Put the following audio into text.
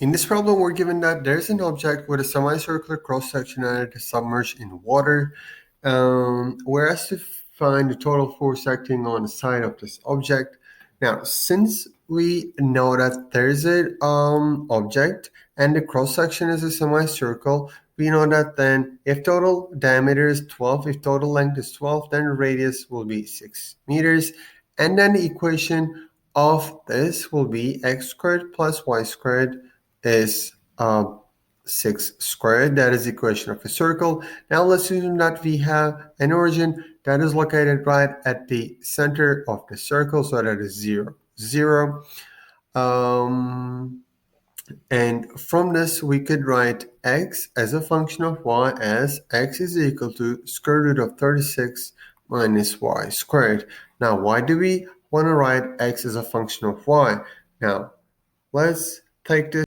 In this problem, we're given that there's an object with a semicircular cross-section and it is submerged in water. We're asked to find the total force acting on the side of this object. Now, since we know that there's an object and the cross-section is a semicircle, we know that then if total diameter is 12, if total length is 12, then the radius will be 6 meters. And then the equation of this will be x squared plus y squared is 6 squared. That is the equation of a circle. Now let's assume that we have an origin that is located right at the center of the circle, so that is 0, 0. And from this, we could write x as a function of y as x is equal to square root of 36 minus y squared. Now, why do we want to write x as a function of y? Now, let's take this.